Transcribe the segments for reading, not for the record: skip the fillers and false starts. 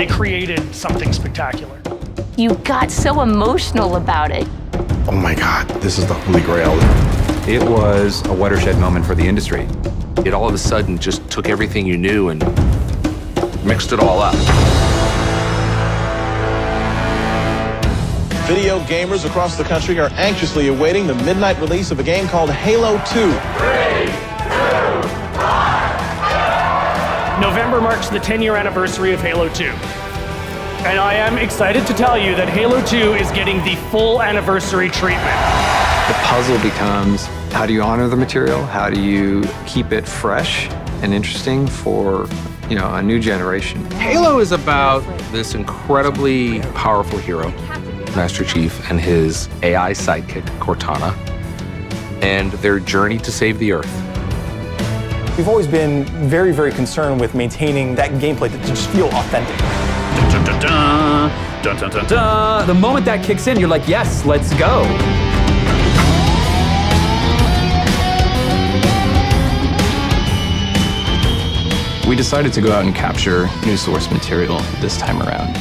they created something spectacular. You got so emotional about it. Oh my God, this is the Holy Grail. It was a watershed moment for the industry. It all of a sudden just took everything you knew and mixed it all up. Video gamers across the country are anxiously awaiting the midnight release of a game called Halo 2. 3, 2, 1, November marks the 10-year anniversary of Halo 2. And I am excited to tell you that Halo 2 is getting the full anniversary treatment. The puzzle becomes, how do you honor the material? How do you keep it fresh and interesting for, a new generation? Halo is about this incredibly powerful hero, Master Chief, and his AI sidekick, Cortana, and their journey to save the Earth. We've always been very, very concerned with maintaining that gameplay to just feel authentic. Dun, dun, dun, dun, dun, dun, dun. The moment that kicks in, you're like, yes, let's go. We decided to go out and capture new source material this time around.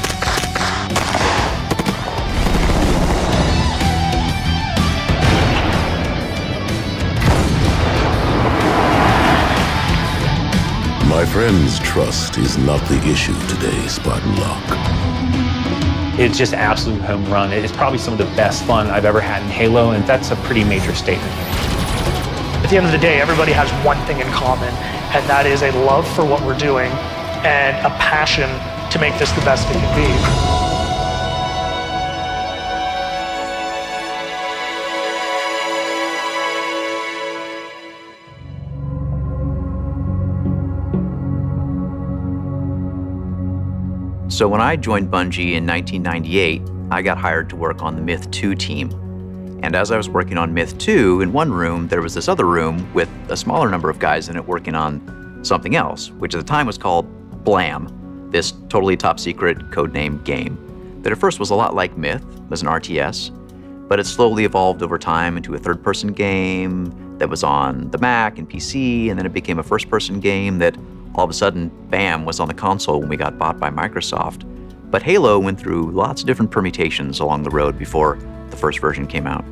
My friends, trust is not the issue today, Spartan Locke. It's just absolute home run. It's probably some of the best fun I've ever had in Halo, and that's a pretty major statement. At the end of the day, everybody has one thing in common, and that is a love for what we're doing and a passion to make this the best it can be. So when I joined Bungie in 1998, I got hired to work on the Myth 2 team. And as I was working on Myth 2, in one room, there was this other room with a smaller number of guys in it working on something else, which at the time was called Blam, this totally top secret codename game that at first was a lot like Myth, was an RTS, but it slowly evolved over time into a third-person game that was on the Mac and PC, and then it became a first-person game that all of a sudden, bam, was on the console when we got bought by Microsoft. But Halo went through lots of different permutations along the road before the first version came out.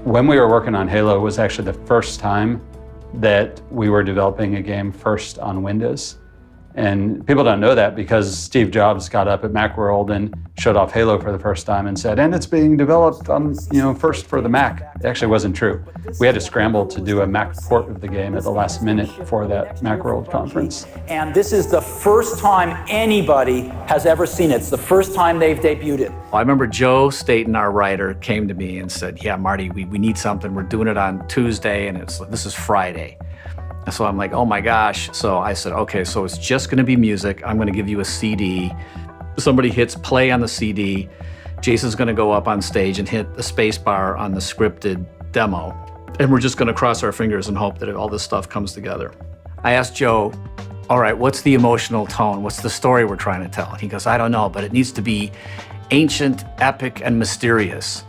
When we were working on Halo, it was actually the first time that we were developing a game first on Windows. And people don't know that because Steve Jobs got up at Macworld and showed off Halo for the first time and said, and it's being developed on, first for the Mac. It actually wasn't true. We had to scramble to do a Mac port of the game at the last minute for that Macworld conference. And this is the first time anybody has ever seen it. It's the first time they've debuted it. I remember Joe Staten, our writer, came to me and said, yeah, Marty, we need something. We're doing it on Tuesday, and this is Friday. So I'm like, oh my gosh. So I said, okay, so it's just gonna be music. I'm gonna give you a CD. Somebody hits play on the CD. Jason's gonna go up on stage and hit the space bar on the scripted demo. And we're just gonna cross our fingers and hope that all this stuff comes together. I asked Joe, all right, what's the emotional tone? What's the story we're trying to tell? And he goes, I don't know, but it needs to be ancient, epic, and mysterious.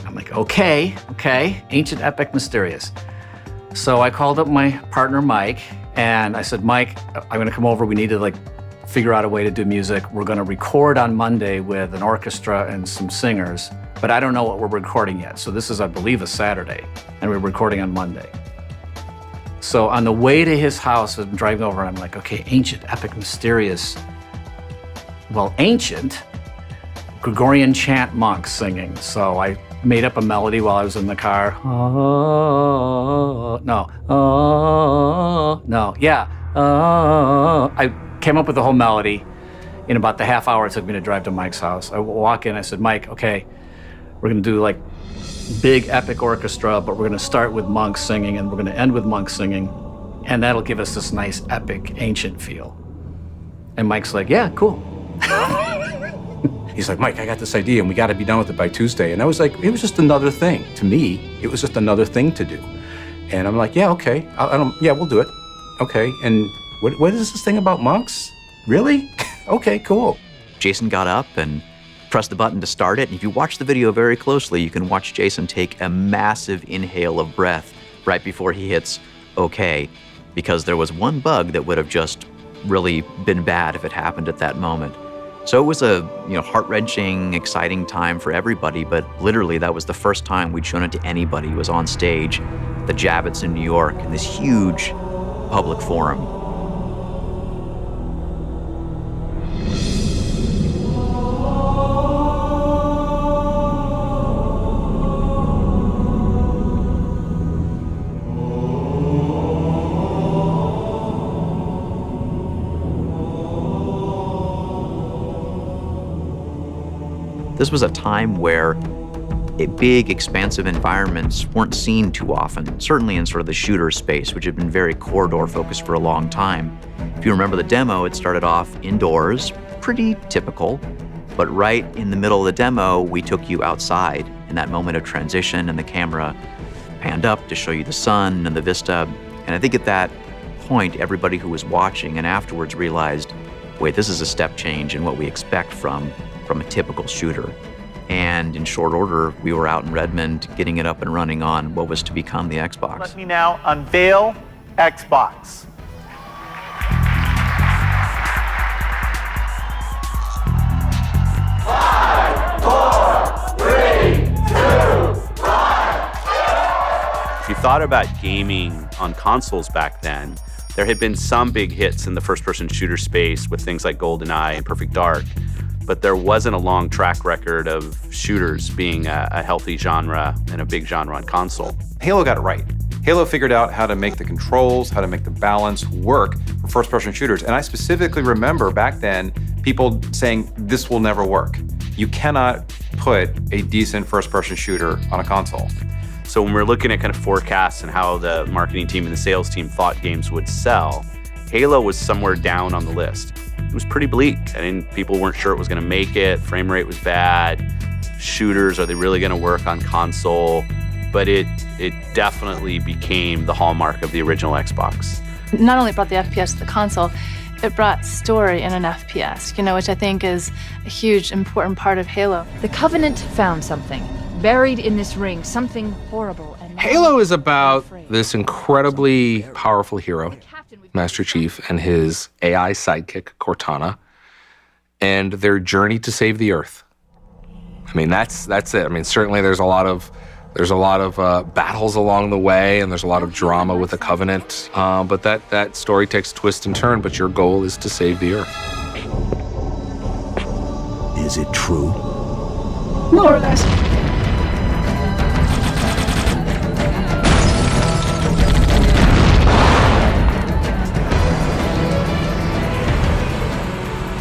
I'm like, okay, ancient, epic, mysterious. So I called up my partner, Mike, and I said, Mike, I'm gonna come over. We need to figure out a way to do music. We're gonna record on Monday with an orchestra and some singers, but I don't know what we're recording yet. So this is, I believe, a Saturday, and we're recording on Monday. So on the way to his house, I'm driving over, and I'm like, okay, ancient, epic, mysterious. Well, ancient, Gregorian chant monks singing. So I made up a melody while I was in the car. I came up with the whole melody in about the half hour it took me to drive to Mike's house. I walk in, I said, Mike, okay, we're gonna do big epic orchestra, but we're gonna start with monks singing and we're gonna end with monks singing, and that'll give us this nice epic ancient feel. And Mike's like, yeah, cool. He's like, Mike, I got this idea and we got to be done with it by Tuesday. And I was like, it was just another thing. To me, it was just another thing to do. And I'm like, yeah, okay. Yeah, we'll do it. Okay, and what is this thing about monks? Really? Okay, cool. Jason got up and pressed the button to start it. And if you watch the video very closely, you can watch Jason take a massive inhale of breath right before he hits okay, because there was one bug that would have just really been bad if it happened at that moment. So it was a heart-wrenching, exciting time for everybody, but literally that was the first time we'd shown it to anybody who was on stage, the Javits in New York, in this huge public forum. This was a time where big, expansive environments weren't seen too often, certainly in sort of the shooter space, which had been very corridor-focused for a long time. If you remember the demo, it started off indoors, pretty typical, but right in the middle of the demo, we took you outside in that moment of transition, and the camera panned up to show you the sun and the vista. And I think at that point, everybody who was watching and afterwards realized, wait, this is a step change in what we expect from a typical shooter. And in short order, we were out in Redmond getting it up and running on what was to become the Xbox. Let me now unveil Xbox. If you thought about gaming on consoles back then, there had been some big hits in the first-person shooter space with things like GoldenEye and Perfect Dark, but there wasn't a long track record of shooters being a healthy genre and a big genre on console. Halo got it right. Halo figured out how to make the controls, how to make the balance work for first-person shooters. And I specifically remember back then people saying, this will never work. You cannot put a decent first-person shooter on a console. So when we're looking at kind of forecasts and how the marketing team and the sales team thought games would sell, Halo was somewhere down on the list. It was pretty bleak. People weren't sure it was going to make it. Frame rate was bad. Shooters, are they really going to work on console? But it definitely became the hallmark of the original Xbox. Not only brought the FPS to the console, it brought story in an FPS, which I think is a huge, important part of Halo. The Covenant found something, buried in this ring, something horrible. And Halo is about this incredibly powerful hero, Master Chief, and his AI sidekick, Cortana, and their journey to save the Earth. I mean, that's it. I mean, certainly there's a lot of battles along the way, and there's a lot of drama with the Covenant. But that story takes a twist and turn. But your goal is to save the Earth. Is it true? More or less.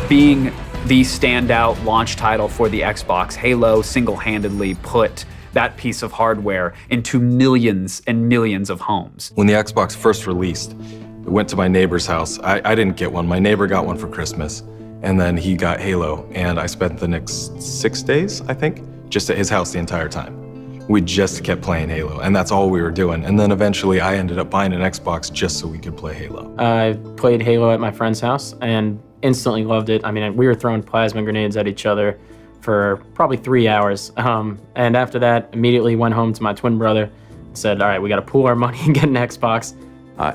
Being the standout launch title for the Xbox, Halo single-handedly put that piece of hardware into millions and millions of homes. When the Xbox first released, it went to my neighbor's house. I didn't get one. My neighbor got one for Christmas, and then he got Halo, and I spent the next 6 days, I think, just at his house the entire time. We just kept playing Halo, and that's all we were doing. And then eventually I ended up buying an Xbox just so we could play Halo. I played Halo at my friend's house and instantly loved it. I mean, we were throwing plasma grenades at each other for probably 3 hours. And after that, immediately went home to my twin brother and said, all right, we got to pool our money and get an Xbox.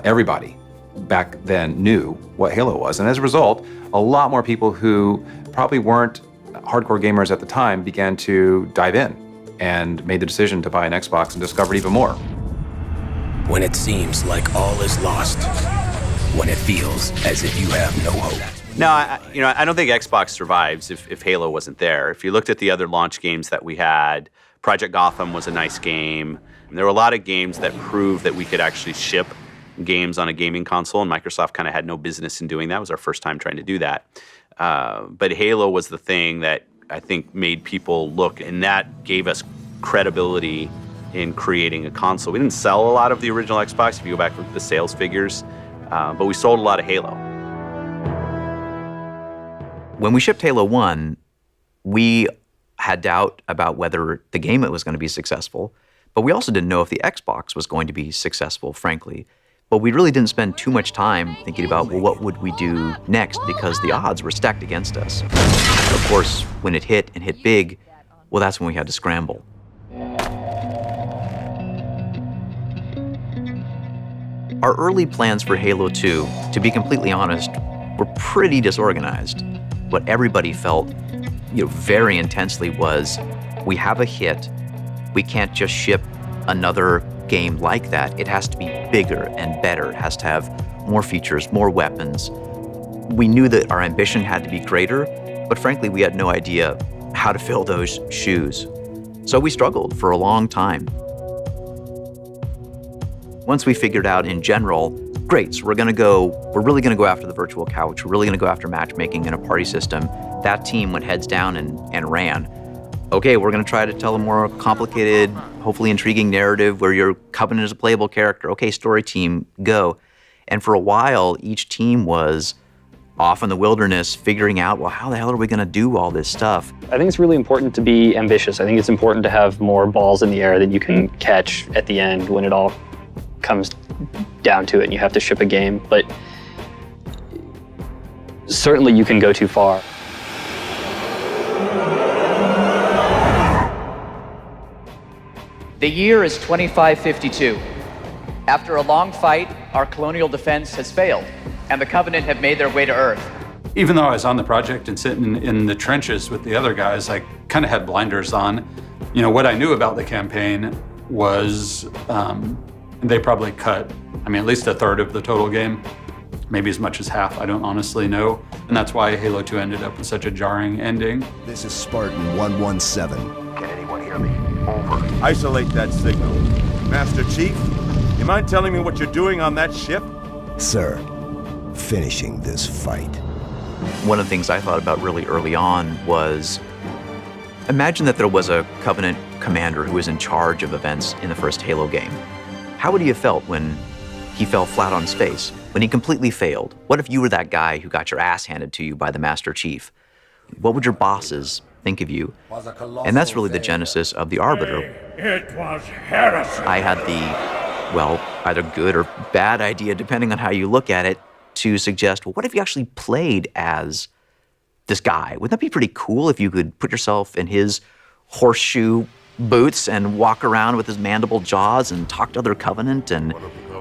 Everybody back then knew what Halo was. And as a result, a lot more people who probably weren't hardcore gamers at the time began to dive in and made the decision to buy an Xbox and discovered even more. When it seems like all is lost, when it feels as if you have no hope. No, I don't think Xbox survives if Halo wasn't there. If you looked at the other launch games that we had, Project Gotham was a nice game. There were a lot of games that proved that we could actually ship games on a gaming console, and Microsoft kind of had no business in doing that. It was our first time trying to do that. But Halo was the thing that I think made people look, and that gave us credibility in creating a console. We didn't sell a lot of the original Xbox, if you go back to the sales figures, but we sold a lot of Halo. When we shipped Halo 1, we had doubt about whether the game was going to be successful, but we also didn't know if the Xbox was going to be successful, frankly. But we really didn't spend too much time thinking about, well, what would we do next? Because the odds were stacked against us. Of course, when it hit and hit big, well, that's when we had to scramble. Our early plans for Halo 2, to be completely honest, were pretty disorganized. What everybody felt, very intensely was, we have a hit. We can't just ship another game like that. It has to be bigger and better. It has to have more features, more weapons. We knew that our ambition had to be greater, but frankly, we had no idea how to fill those shoes. So we struggled for a long time. Once we figured out in general, great, so we're really gonna go after the virtual couch, we're really gonna go after matchmaking and a party system. That team went heads down and ran. Okay, we're gonna try to tell a more complicated, hopefully intriguing narrative where your Covenant is a playable character. Okay, story team, go. And for a while, each team was off in the wilderness figuring out, well, how the hell are we gonna do all this stuff? I think it's really important to be ambitious. I think it's important to have more balls in the air that you can catch at the end when it all comes down to it and you have to ship a game. But certainly you can go too far. The year is 2552. After a long fight, our colonial defense has failed, and the Covenant have made their way to Earth. Even though I was on the project and sitting in the trenches with the other guys, I kind of had blinders on. What I knew about the campaign was they probably cut, at least a third of the total game, maybe as much as half, I don't honestly know. And that's why Halo 2 ended up with such a jarring ending. This is Spartan 117. Can anyone hear me? Over. Isolate that signal. Master Chief, you mind telling me what you're doing on that ship? Sir, finishing this fight. One of the things I thought about really early on was, imagine that there was a Covenant commander who was in charge of events in the first Halo game. How would he have felt when he fell flat on his face, when he completely failed? What if you were that guy who got your ass handed to you by the Master Chief? What would your bosses think of you? And that's really the genesis of the Arbiter. It was heresy. I had the, either good or bad idea, depending on how you look at it, to suggest, well, what if you actually played as this guy? Wouldn't that be pretty cool if you could put yourself in his horseshoe boots and walk around with his mandible jaws and talk to other Covenant and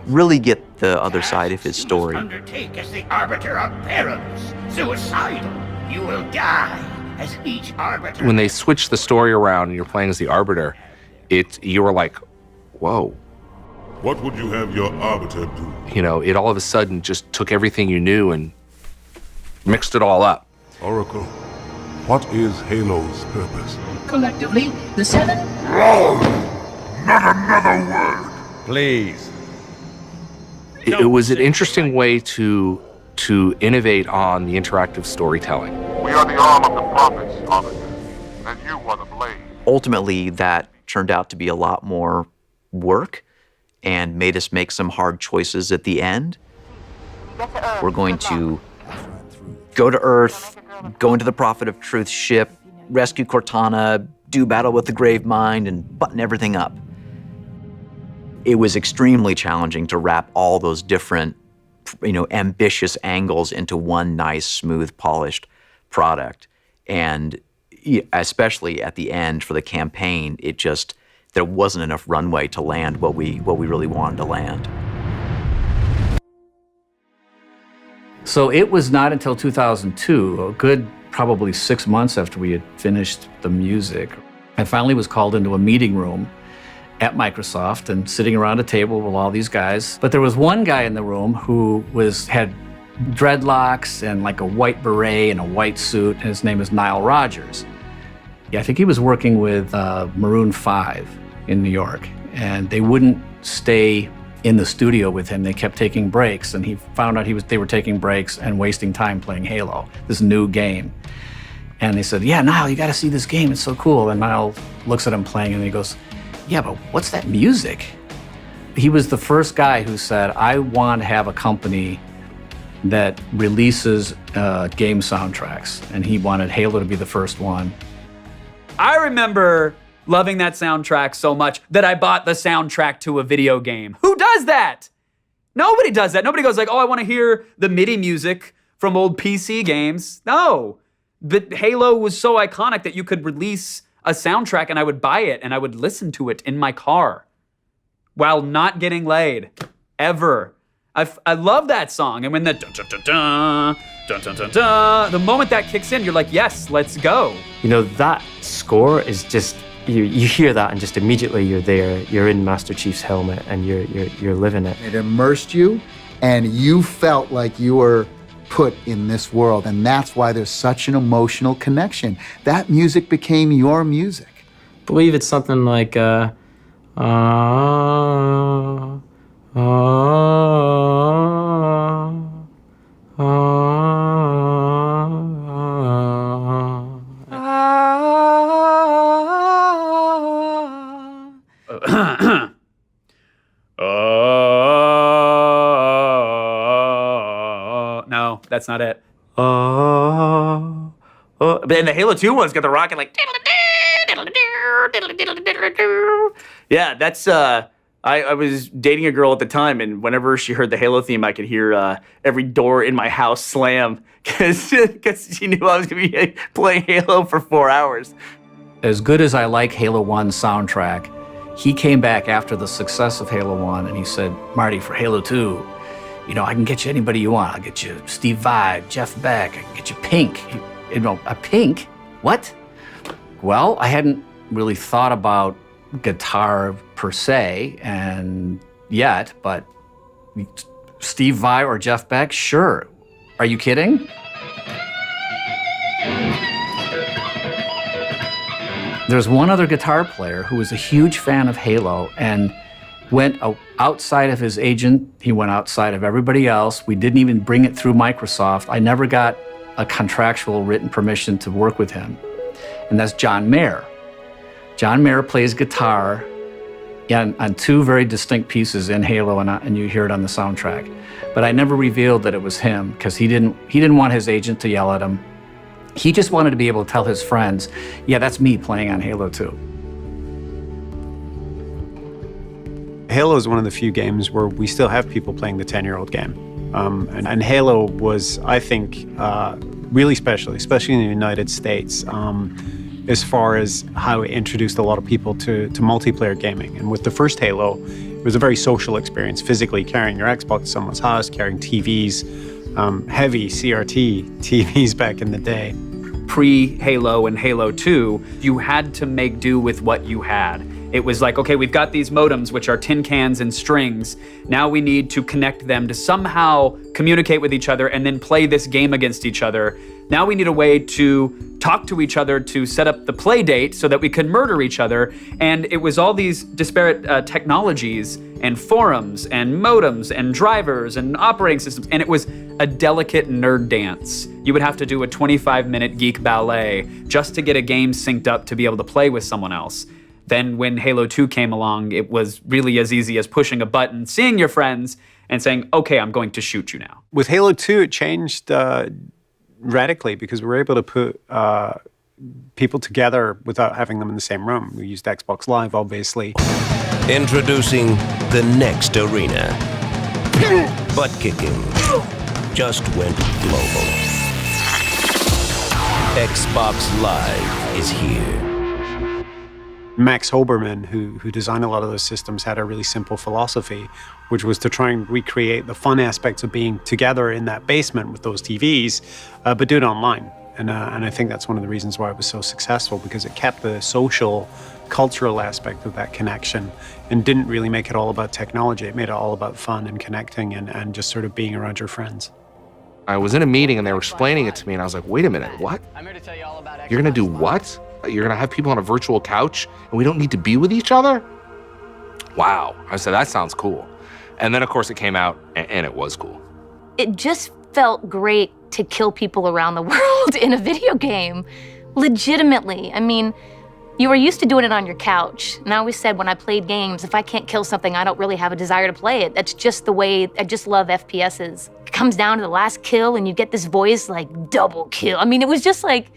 really get the other side of his story? Undertake as the Arbiter of Perils. Suicidal. You will die as each Arbiter. When they switched the story around and you're playing as the Arbiter, you were like, whoa. What would you have your Arbiter do? It all of a sudden just took everything you knew and mixed it all up. Oracle, what is Halo's purpose? Collectively, the Seven. Wrong! Not another word! Please. It was an interesting way to innovate on the interactive storytelling. We are the arm of the prophets, Arbiter, and you are the blade. Ultimately, that turned out to be a lot more work and made us make some hard choices at the end. We're going to go to Earth, go into the Prophet of Truth ship, rescue Cortana, do battle with the Gravemind, and button everything up. It was extremely challenging to wrap all those different, ambitious angles into one nice, smooth, polished product. And especially at the end for the campaign, there wasn't enough runway to land what we really wanted to land. So it was not until 2002, a good probably 6 months after we had finished the music, I finally was called into a meeting room at Microsoft and sitting around a table with all these guys. But there was one guy in the room who had dreadlocks and like a white beret and a white suit, and his name is Nile Rodgers. I think he was working with Maroon 5 in New York, and they wouldn't stay in the studio with him. They kept taking breaks, and he found out they were taking breaks and wasting time playing Halo, this new game. And they said, yeah, Niall, you gotta see this game, it's so cool. And Niall looks at him playing and he goes, yeah, but what's that music? He was the first guy who said, I want to have a company that releases game soundtracks. And he wanted Halo to be the first one. I remember loving that soundtrack so much that I bought the soundtrack to a video game. Who does that? Nobody does that. Nobody goes like, oh, I want to hear the MIDI music from old PC games. No. But Halo was so iconic that you could release a soundtrack and I would buy it and I would listen to it in my car while not getting laid, ever. I love that song. And when the dun dun dun dun dun dun dun dun, the moment that kicks in, you're like, yes, let's go. You know, that score is just, you hear that and just immediately you're there. You're in Master Chief's helmet and you're living it. It immersed you, and you felt like you were put in this world, and that's why there's such an emotional connection. That music became your music. I believe it's something like, No, that's not it. But then the Halo 2 one's got the rocket like. Yeah, that's. I was dating a girl at the time, and whenever she heard the Halo theme, I could hear every door in my house slam because she knew I was going to be playing Halo for 4 hours. As good as I like Halo 1's soundtrack, he came back after the success of Halo 1 and he said, Marty, for Halo 2, you know, I can get you anybody you want. I'll get you Steve Vai, Jeff Beck, I can get you Pink. You know, a Pink? What? Well, I hadn't really thought about guitar per se and yet, but Steve Vai or Jeff Beck, sure. Are you kidding? There's one other guitar player who was a huge fan of Halo and went outside of his agent. He went outside of everybody else. We didn't even bring it through Microsoft. I never got a contractual written permission to work with him. And that's John Mayer. John Mayer plays guitar on two very distinct pieces in Halo, and you hear it on the soundtrack. But I never revealed that it was him because he didn't want his agent to yell at him. He just wanted to be able to tell his friends, yeah, that's me playing on Halo 2. Halo is one of the few games where we still have people playing the 10-year-old game. And Halo was, I think, really special, especially in the United States, as far as how it introduced a lot of people to multiplayer gaming. And with the first Halo, it was a very social experience, physically carrying your Xbox to someone's house, carrying TVs, heavy CRT TVs back in the day. Pre-Halo and Halo 2, you had to make do with what you had. It was like, okay, we've got these modems, which are tin cans and strings. Now we need to connect them to somehow communicate with each other and then play this game against each other. Now we need a way to talk to each other to set up the play date so that we can murder each other. And it was all these disparate technologies and forums and modems and drivers and operating systems. And it was a delicate nerd dance. You would have to do a 25-minute geek ballet just to get a game synced up to be able to play with someone else. Then when Halo 2 came along, it was really as easy as pushing a button, seeing your friends, and saying, okay, I'm going to shoot you now. With Halo 2, it changed radically because we were able to put people together without having them in the same room. We used Xbox Live, obviously. Introducing the next arena. Butt kicking just went global. Xbox Live is here. Max Hoberman, who designed a lot of those systems, had a really simple philosophy, which was to try and recreate the fun aspects of being together in that basement with those TVs, but do it online. And I think that's one of the reasons why it was so successful, because it kept the social, cultural aspect of that connection and didn't really make it all about technology. It made it all about fun and connecting and just sort of being around your friends. I was in a meeting and they were explaining it to me and I was like, wait a minute, what? You're gonna do what? You're gonna have people on a virtual couch and we don't need to be with each other? Wow. I said, that sounds cool. And then of course it came out and it was cool. It just felt great to kill people around the world in a video game. Legitimately. I mean, you were used to doing it on your couch. And I always said when I played games, if I can't kill something, I don't really have a desire to play it. That's just the way, I just love FPSs. It comes down to the last kill and you get this voice like double kill. I mean, it was just like,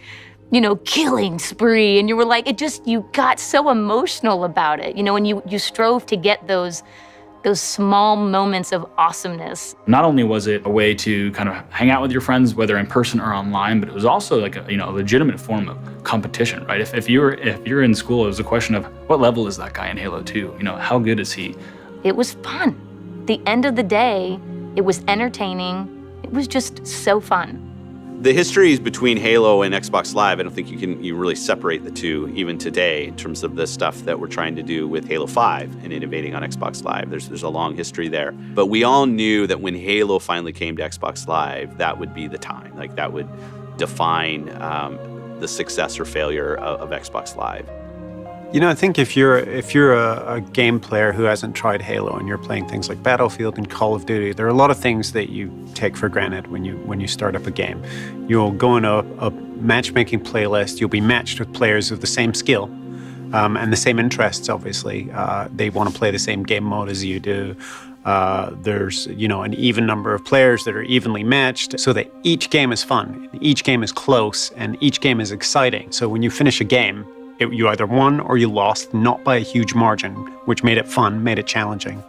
you know, killing spree. And you were like, you got so emotional about it, you know, and you strove to get those small moments of awesomeness. Not only was it a way to kind of hang out with your friends, whether in person or online, but it was also like a legitimate form of competition, right? If you're in school, it was a question of what level is that guy in Halo 2? You know, how good is he? It was fun. At the end of the day, It was entertaining. It was just so fun. The histories between Halo and Xbox Live, I don't think you really separate the two even today in terms of the stuff that we're trying to do with Halo 5 and innovating on Xbox Live. There's a long history there. But we all knew that when Halo finally came to Xbox Live, that would be the time. Like that would define the success or failure of Xbox Live. You know, I think if you're a game player who hasn't tried Halo and you're playing things like Battlefield and Call of Duty, there are a lot of things that you take for granted when you start up a game. You'll go in a matchmaking playlist. You'll be matched with players of the same skill and the same interests. Obviously, they want to play the same game mode as you do. There's an even number of players that are evenly matched, so that each game is fun, each game is close, and each game is exciting. So when you finish a game, you either won or you lost, not by a huge margin, which made it fun, made it challenging.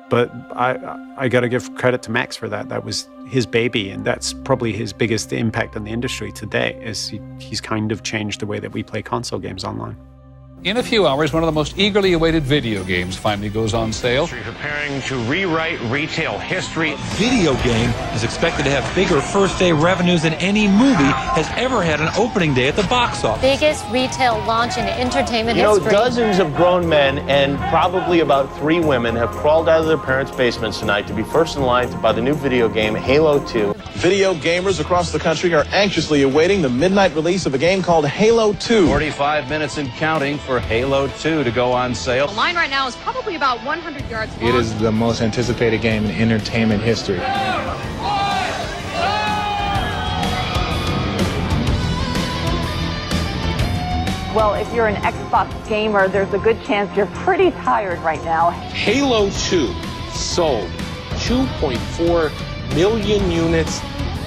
But I got to give credit to Max for that. That was his baby, and that's probably his biggest impact on the industry today, is he's kind of changed the way that we play console games online. In a few hours, one of the most eagerly awaited video games finally goes on sale. Preparing to rewrite retail history. Video game is expected to have bigger first-day revenues than any movie has ever had an opening day at the box office. Biggest retail launch in entertainment history. Dozens of grown men and probably about 3 women have crawled out of their parents' basements tonight to be first in line to buy the new video game Halo 2. Video gamers across the country are anxiously awaiting the midnight release of a game called Halo 2. 45 minutes and counting for Halo 2 to go on sale. The line right now is probably about 100 yards long. It is the most anticipated game in entertainment history. Well, if you're an Xbox gamer, there's a good chance you're pretty tired right now. Halo 2 sold 2.4 million units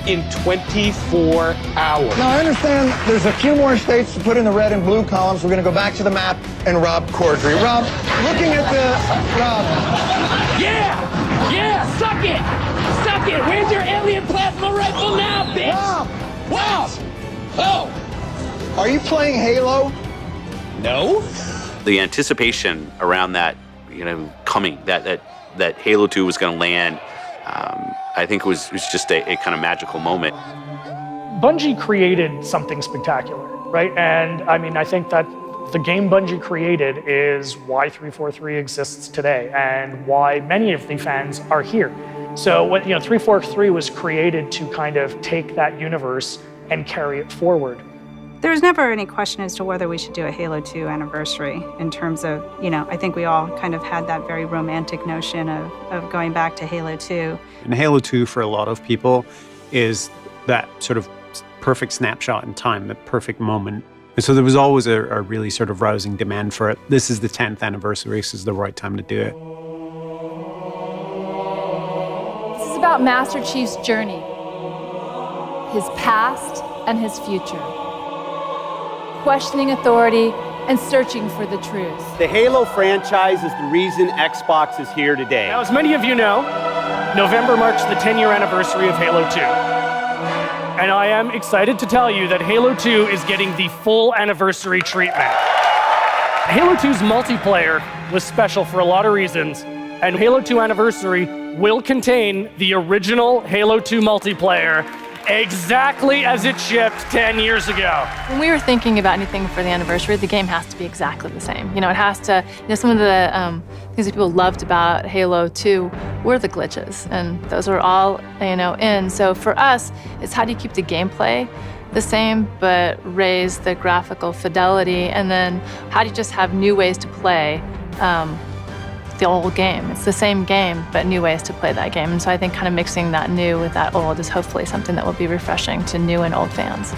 in 24 hours. Now, I understand there's a few more states to put in the red and blue columns. We're going to go back to the map and Rob Corddry. Rob, looking at this, Rob. Yeah! Suck it! Suck it! Where's your alien plasma rifle now, bitch? Rob! Oh! Are you playing Halo? No. The anticipation around that, coming, that Halo 2 was going to land, I think it was just a kind of magical moment. Bungie created something spectacular, right? And I mean, I think that the game Bungie created is why 343 exists today and why many of the fans are here. So what 343 was created to kind of take that universe and carry it forward. There's never any question as to whether we should do a Halo 2 anniversary in terms of, I think we all kind of had that very romantic notion of going back to Halo 2. And Halo 2, for a lot of people, is that sort of perfect snapshot in time, that perfect moment. And so there was always a really sort of rousing demand for it. This is the 10th anniversary, this is the right time to do it. This is about Master Chief's journey, his past and his future. Questioning authority and searching for the truth. The Halo franchise is the reason Xbox is here today. Now, as many of you know, November marks the 10-year anniversary of Halo 2. And I am excited to tell you that Halo 2 is getting the full anniversary treatment. Halo 2's multiplayer was special for a lot of reasons, and Halo 2 Anniversary will contain the original Halo 2 multiplayer exactly as it shipped 10 years ago. When we were thinking about anything for the anniversary, the game has to be exactly the same. It has to, some of the things that people loved about Halo 2 were the glitches, and those were all, in. So for us, it's how do you keep the gameplay the same, but raise the graphical fidelity, and then how do you just have new ways to play the old game. It's the same game, but new ways to play that game. And so I think kind of mixing that new with that old is hopefully something that will be refreshing to new and old fans.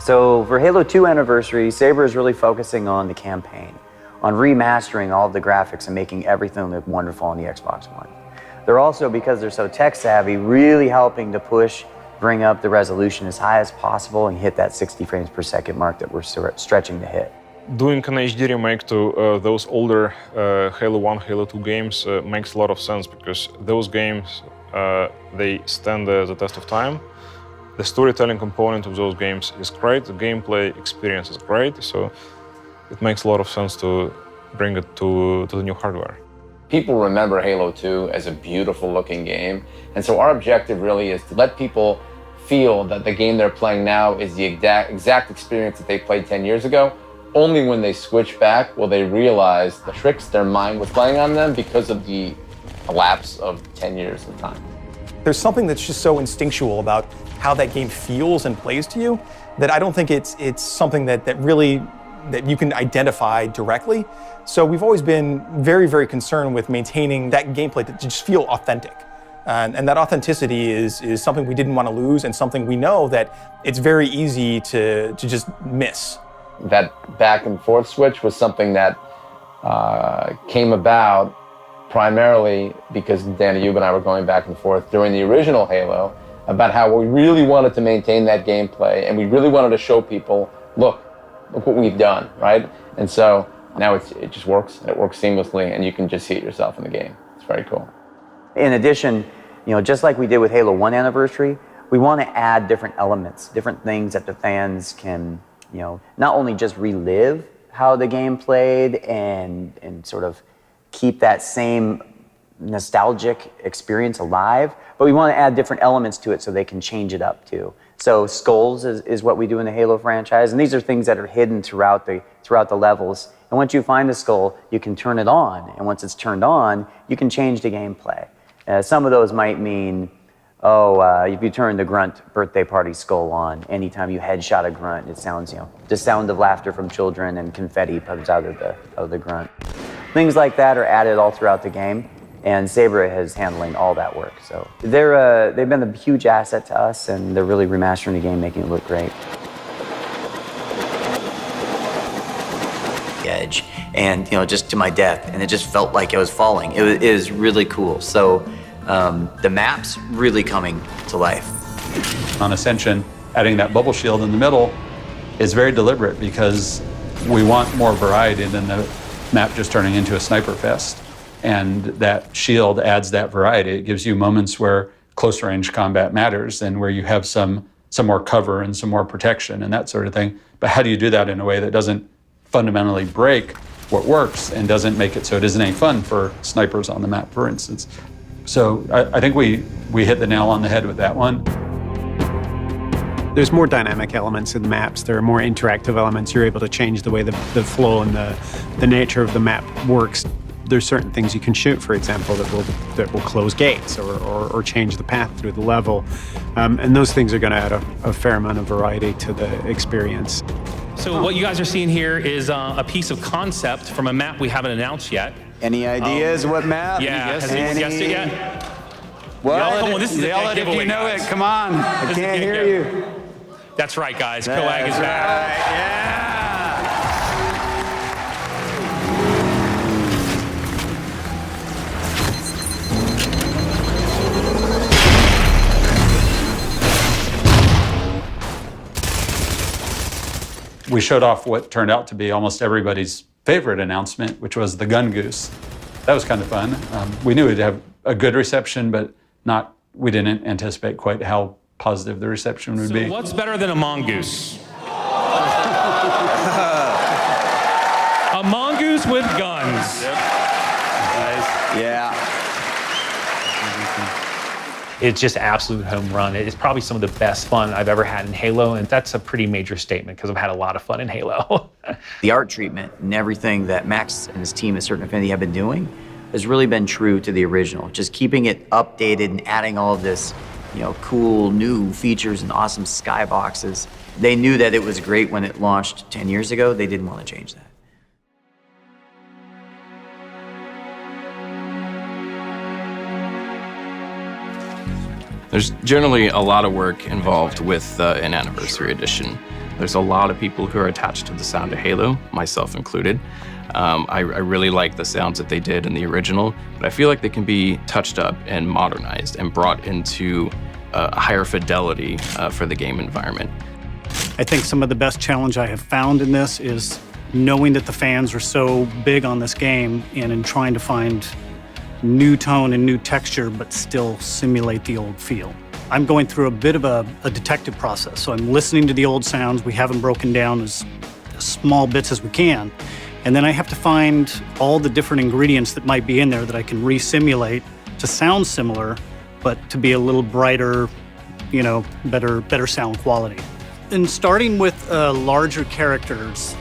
So for Halo 2 Anniversary, Saber is really focusing on the campaign, on remastering all of the graphics and making everything look wonderful on the Xbox One. They're also, because they're so tech savvy, really helping to bring up the resolution as high as possible and hit that 60 frames per second mark that we're stretching to hit. Doing an HD remake to those older Halo 1, Halo 2 games makes a lot of sense because those games, they stand the test of time. The storytelling component of those games is great, the gameplay experience is great, so it makes a lot of sense to bring it to the new hardware. People remember Halo 2 as a beautiful looking game, and so our objective really is to let people feel that the game they're playing now is the exact experience that they played 10 years ago. Only when they switch back will they realize the tricks their mind was playing on them because of the lapse of 10 years of time. There's something that's just so instinctual about how that game feels and plays to you that I don't think it's something that you can identify directly. So we've always been very, very concerned with maintaining that gameplay to just feel authentic. And that authenticity is something we didn't want to lose, and something we know that it's very easy to just miss. That back and forth switch was something that came about primarily because Dan Ayub and I were going back and forth during the original Halo about how we really wanted to maintain that gameplay, and we really wanted to show people, look what we've done, right? And so now it just works. It works seamlessly, and you can just see it yourself in the game. It's very cool. In addition, just like we did with Halo 1 Anniversary, we want to add different elements, different things that the fans can, not only just relive how the game played and sort of keep that same nostalgic experience alive, but we want to add different elements to it so they can change it up too. So skulls is what we do in the Halo franchise, and these are things that are hidden throughout the levels. And once you find the skull, you can turn it on, and once it's turned on, you can change the gameplay. Some of those might mean, if you turn the Grunt birthday party skull on, anytime you headshot a Grunt, it sounds, the sound of laughter from children and confetti comes out of the Grunt. Things like that are added all throughout the game, and Saber is handling all that work. So they've been a huge asset to us, and they're really remastering the game, making it look great. Edge, and just to my death, and it just felt like I was falling. It is really cool. So the map's really coming to life. On Ascension, adding that bubble shield in the middle is very deliberate because we want more variety than the map just turning into a sniper fest. And that shield adds that variety. It gives you moments where close range combat matters and where you have some more cover and some more protection and that sort of thing. But how do you do that in a way that doesn't fundamentally break what works and doesn't make it so it isn't any fun for snipers on the map, for instance? So I think we hit the nail on the head with that one. There's more dynamic elements in the maps. There are more interactive elements. You're able to change the way the flow and the nature of the map works. There's certain things you can shoot, for example, that will close gates or change the path through the level. And those things are going to add a fair amount of variety to the experience. So what you guys are seeing here is a piece of concept from a map we haven't announced yet. Any ideas what map? Yeah, has anyone guessed it yet? What? Come on, this is a big giveaway, if you know guys. it. Come on. I can't hear you. That's right, guys. Coag is back. Yeah. We showed off what turned out to be almost everybody's favorite announcement, which was the Gun Goose. That was kind of fun. We knew it'd have a good reception, but we didn't anticipate quite how positive the reception would be. So what's better than a mongoose? A mongoose with guns. Yep. Nice. Yeah. It's just absolute home run. It's probably some of the best fun I've ever had in Halo, and that's a pretty major statement because I've had a lot of fun in Halo. The art treatment and everything that Max and his team at Certain Affinity have been doing has really been true to the original. Just keeping it updated and adding all of this, cool new features and awesome skyboxes. They knew that it was great when it launched 10 years ago. They didn't want to change that. There's generally a lot of work involved with an Anniversary Edition. There's a lot of people who are attached to the sound of Halo, myself included. I really like the sounds that they did in the original, but I feel like they can be touched up and modernized and brought into a higher fidelity for the game environment. I think some of the best challenge I have found in this is knowing that the fans are so big on this game and in trying to find new tone and new texture, but still simulate the old feel. I'm going through a bit of a detective process. So I'm listening to the old sounds. We have them broken down as small bits as we can. And then I have to find all the different ingredients that might be in there that I can re-simulate to sound similar, but to be a little brighter, you know, better sound quality. And starting with larger characters,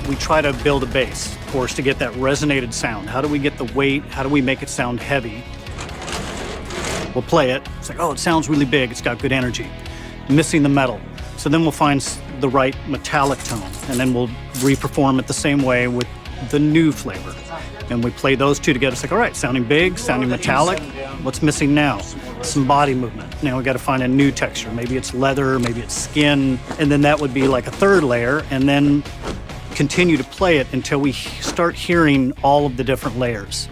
we try to build a base, of course, to get that resonated sound. How do we get the weight? How do we make it sound heavy? We'll play it. It's like, oh, it sounds really big. It's got good energy. Missing the metal. So then we'll find the right metallic tone, and then we'll re-perform it the same way with the new flavor. And we play those two together. It's like, all right, sounding big, sounding metallic. What's missing now? Some body movement. Now we got to find a new texture. Maybe it's leather, maybe it's skin. And then that would be like a third layer, and then continue to play it until we start hearing all of the different layers.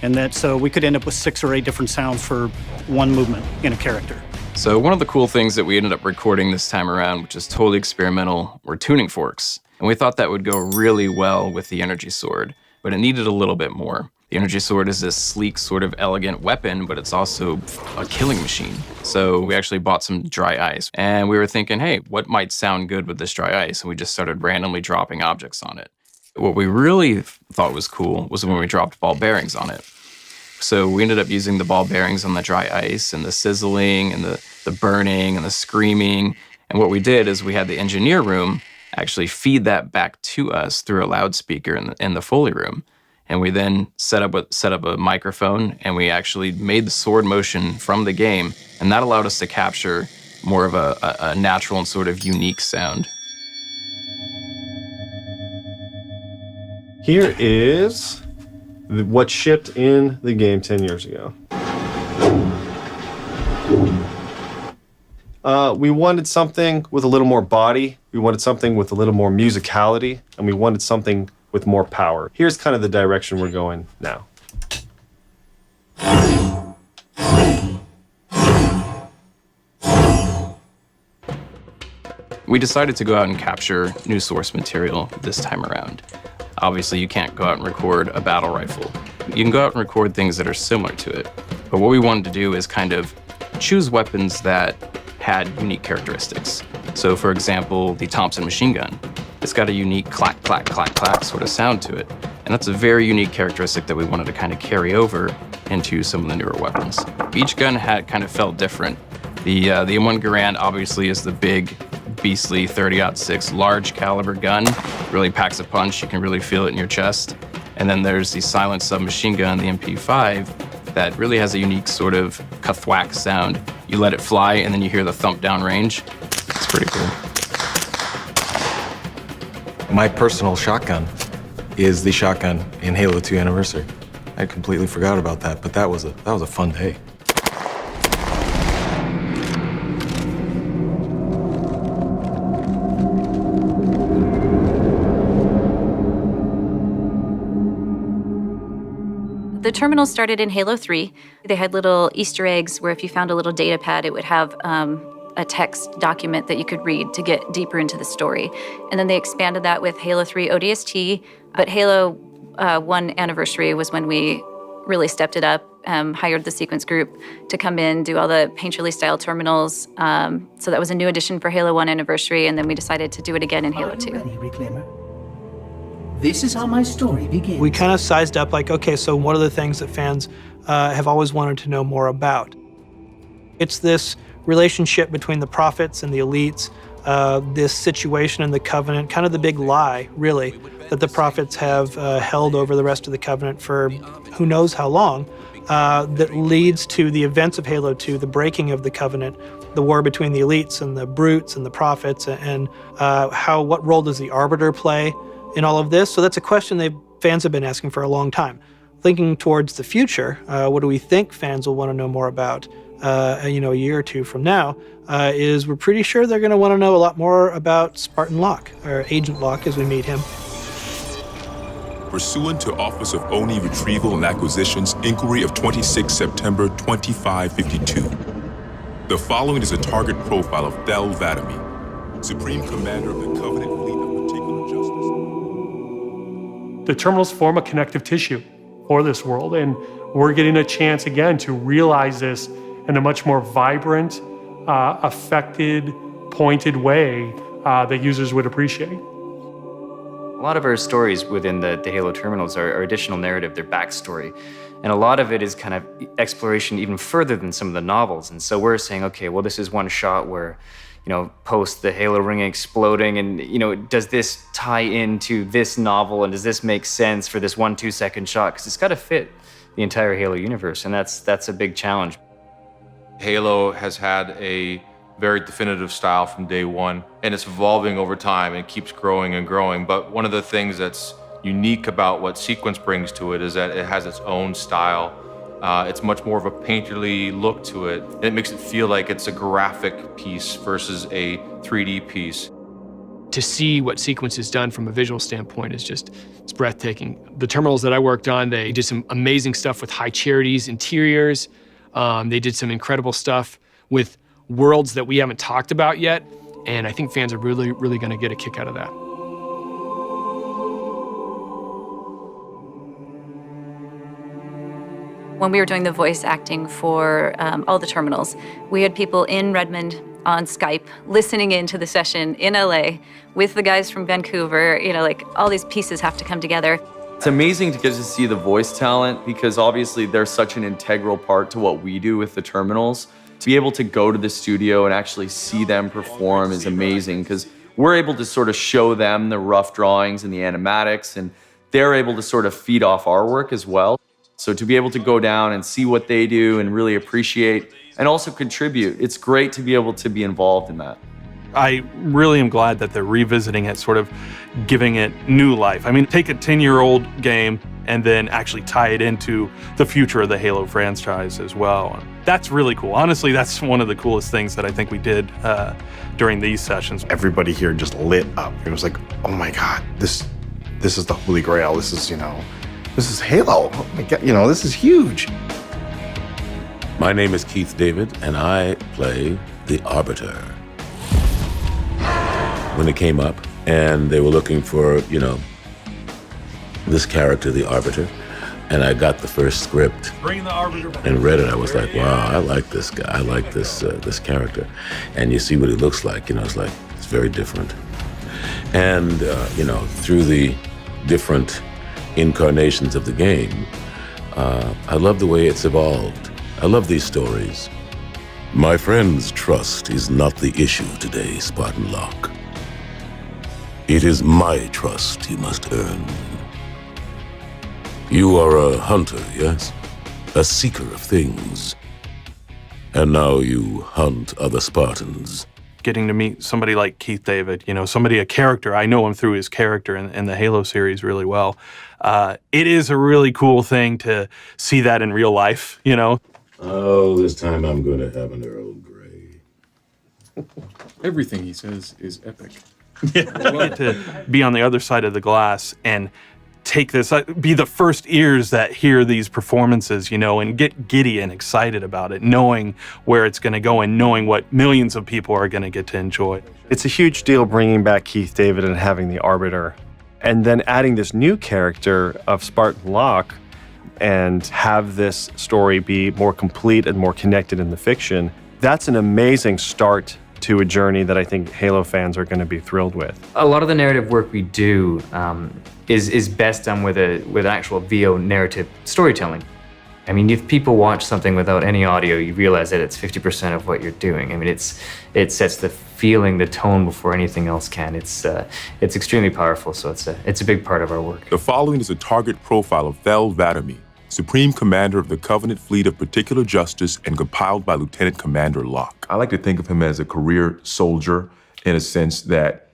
And that, so we could end up with 6 or 8 different sounds for one movement in a character. So one of the cool things that we ended up recording this time around, which is totally experimental, were tuning forks. And we thought that would go really well with the Energy Sword, but it needed a little bit more. The Energy Sword is this sleek, sort of elegant weapon, but it's also a killing machine. So we actually bought some dry ice, and we were thinking, hey, what might sound good with this dry ice? And we just started randomly dropping objects on it. What we really thought was cool was when we dropped ball bearings on it. So we ended up using the ball bearings on the dry ice and the sizzling and the burning and the screaming. And what we did is we had the engineer room actually feed that back to us through a loudspeaker in the Foley room. And we then set up a microphone, and we actually made the sword motion from the game. And that allowed us to capture more of a natural and sort of unique sound. Here is what shipped in the game 10 years ago. We wanted something with a little more body, we wanted something with a little more musicality, and we wanted something with more power. Here's kind of the direction we're going now. We decided to go out and capture new source material this time around. Obviously, you can't go out and record a battle rifle. You can go out and record things that are similar to it. But what we wanted to do is kind of choose weapons that had unique characteristics. So for example, the Thompson machine gun. It's got a unique clack, clack, clack, clack sort of sound to it. And that's a very unique characteristic that we wanted to kind of carry over into some of the newer weapons. Each gun kind of felt different. The M1 Garand obviously is the big, beastly 30-06 large caliber gun. Really packs a punch, you can really feel it in your chest. And then there's the silent submachine gun, the MP5, that really has a unique sort of ka-thwack sound. You let it fly and then you hear the thump down range. It's pretty cool. My personal shotgun is the shotgun in Halo 2 Anniversary. I completely forgot about that, but that was a fun day. The terminal started in Halo 3. They had little Easter eggs where if you found a little data pad, it would have a text document that you could read to get deeper into the story. And then they expanded that with Halo 3 ODST, but Halo 1 Anniversary was when we really stepped it up, hired the sequence group to come in, do all the Painterly style terminals. So that was a new addition for Halo 1 Anniversary, and then we decided to do it again in Halo 2. Reclaimer. This is how my story begins. We kind of sized up like, okay, so what are the things that fans have always wanted to know more about? It's this relationship between the prophets and the elites, this situation in the Covenant, kind of the big lie, really, that the prophets have held over the rest of the Covenant for who knows how long, that leads to the events of Halo 2, the breaking of the Covenant, the war between the elites and the brutes and the prophets, and what role does the Arbiter play in all of this? So that's a question fans have been asking for a long time. Thinking towards the future, what do we think fans will want to know more about? A year or two from now, is we're pretty sure they're going to want to know a lot more about Spartan Locke, or Agent Locke as we meet him. Pursuant to Office of ONI Retrieval and Acquisitions Inquiry of 26 September 2552, the following is a target profile of Thel 'Vadami, Supreme Commander of the Covenant Fleet of Particular Justice. The terminals form a connective tissue for this world, and we're getting a chance again to realize this in a much more vibrant, affected, pointed way that users would appreciate. A lot of our stories within the Halo terminals are additional narrative, their backstory. And a lot of it is kind of exploration even further than some of the novels. And so we're saying, okay, well, this is one shot where, post the Halo ring exploding, and, does this tie into this novel, and does this make sense for this 1 2-second shot? Because it's got to fit the entire Halo universe, and that's a big challenge. Halo has had a very definitive style from day one, and it's evolving over time and keeps growing and growing. But one of the things that's unique about what Sequence brings to it is that it has its own style. It's much more of a painterly look to it, and it makes it feel like it's a graphic piece versus a 3D piece. To see what Sequence has done from a visual standpoint is it's breathtaking. The terminals that I worked on, they did some amazing stuff with High Charity's interiors. They did some incredible stuff with worlds that we haven't talked about yet, and I think fans are really, really going to get a kick out of that. When we were doing the voice acting for all the terminals, we had people in Redmond on Skype listening into the session in LA with the guys from Vancouver. All these pieces have to come together. It's amazing to get to see the voice talent because obviously they're such an integral part to what we do with the terminals. To be able to go to the studio and actually see them perform is amazing because we're able to sort of show them the rough drawings and the animatics, and they're able to sort of feed off our work as well. So to be able to go down and see what they do and really appreciate and also contribute, it's great to be able to be involved in that. I really am glad that they're revisiting it, sort of giving it new life. I mean, take a 10-year-old game and then actually tie it into the future of the Halo franchise as well. That's really cool. Honestly, that's one of the coolest things that I think we did during these sessions. Everybody here just lit up. It was like, oh my God, this is the Holy Grail. This is, this is Halo. Oh my God, this is huge. My name is Keith David, and I play the Arbiter. When it came up, and they were looking for, this character, the Arbiter, and I got the first script and read it. I was like, wow, I like this guy. I like this character. And you see what he looks like, it's very different. And, through the different incarnations of the game, I love the way it's evolved. I love these stories. My friend's trust is not the issue today, Spartan Locke. It is my trust you must earn. You are a hunter, yes? A seeker of things. And now you hunt other Spartans. Getting to meet somebody like Keith David, a character, I know him through his character in the Halo series really well. It is a really cool thing to see that in real life, Oh, this time I'm going to have an Earl Grey. Everything he says is epic. Yeah. Get to be on the other side of the glass and take this, be the first ears that hear these performances, and get giddy and excited about it, knowing where it's going to go and knowing what millions of people are going to get to enjoy. It's a huge deal bringing back Keith David and having the Arbiter, and then adding this new character of Spartan Locke and have this story be more complete and more connected in the fiction. That's an amazing start to a journey that I think Halo fans are going to be thrilled with. A lot of the narrative work we do is best done with actual VO narrative storytelling. I mean, if people watch something without any audio, you realize that it's 50% of what you're doing. I mean, it sets the feeling, the tone before anything else can. It's extremely powerful, so it's a big part of our work. The following is a target profile of Thel 'Vadamee, Supreme Commander of the Covenant Fleet of Particular Justice and compiled by Lieutenant Commander Locke. I like to think of him as a career soldier in a sense that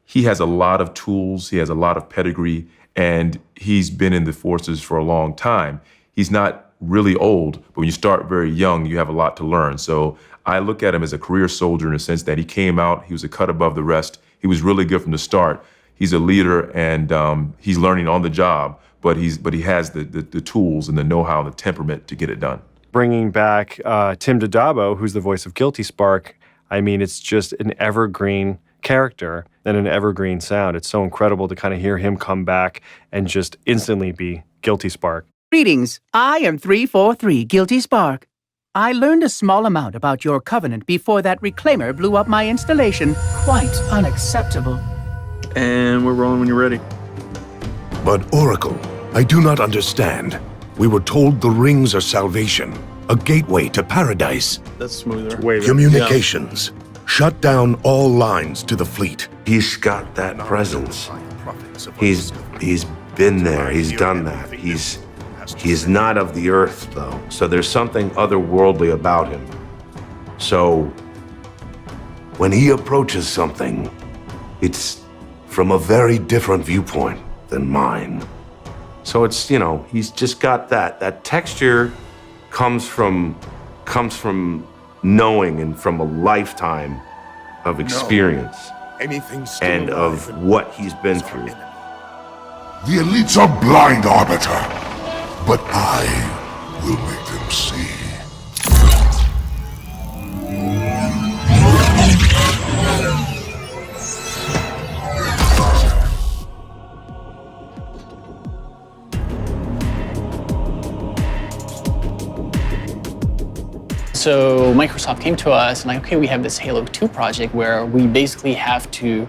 he has a lot of tools, he has a lot of pedigree, and he's been in the forces for a long time. He's not really old, but when you start very young, you have a lot to learn. So I look at him as a career soldier in the sense that he came out, he was a cut above the rest. He was really good from the start. He's a leader and he's learning on the job, but he has the tools and the know-how and the temperament to get it done. Bringing back Tim Dodabo, who's the voice of Guilty Spark, I mean, it's just an evergreen character and an evergreen sound. It's so incredible to kind of hear him come back and just instantly be Guilty Spark. Greetings, I am 343 Guilty Spark. I learned a small amount about your covenant before that reclaimer blew up my installation. Quite unacceptable. And we're rolling when you're ready. But Oracle, I do not understand. We were told the rings are salvation, a gateway to paradise. That's smoother. Communications. Shut down all lines to the fleet. He's got that presence. He's been there. He's done that. He's not of the earth, though. So there's something otherworldly about him. So when he approaches something, it's from a very different viewpoint than mine. So it's, he's just got that. That texture comes from knowing and from a lifetime of experience and of what he's been through. The elites are blind, Arbiter, but I will make them see. So Microsoft came to us and like, okay, we have this Halo 2 project where we basically have to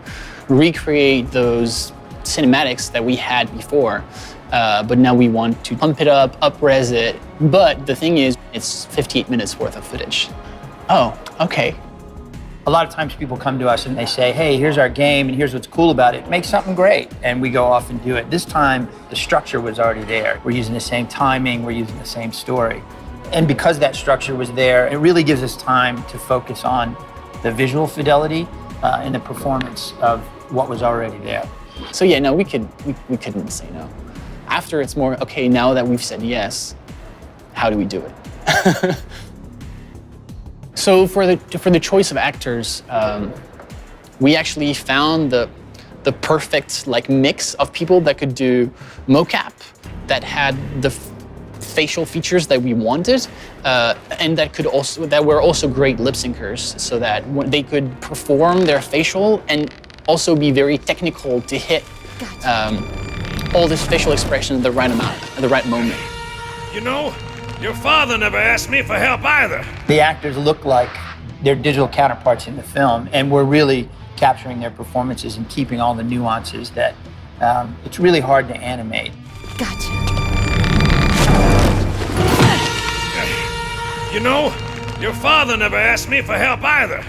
recreate those cinematics that we had before, but now we want to pump it up res it. But the thing is, it's 58 minutes worth of footage. Oh, okay. A lot of times people come to us and they say, hey, here's our game and here's what's cool about it. Make something great. And we go off and do it. This time, the structure was already there. We're using the same timing, we're using the same story. And because that structure was there, it really gives us time to focus on the visual fidelity and the performance of what was already there. So yeah, no, we couldn't say no. After it's more, okay, now that we've said yes, how do we do it? So for the choice of actors, we actually found the perfect mix of people that could do mocap, that had the facial features that we wanted, and that were also great lip syncers, so that they could perform their facial and also be very technical to hit all this facial expression at the right amount, at the right moment. Your father never asked me for help either. The actors look like their digital counterparts in the film, and we're really capturing their performances and keeping all the nuances that it's really hard to animate. Your father never asked me for help either.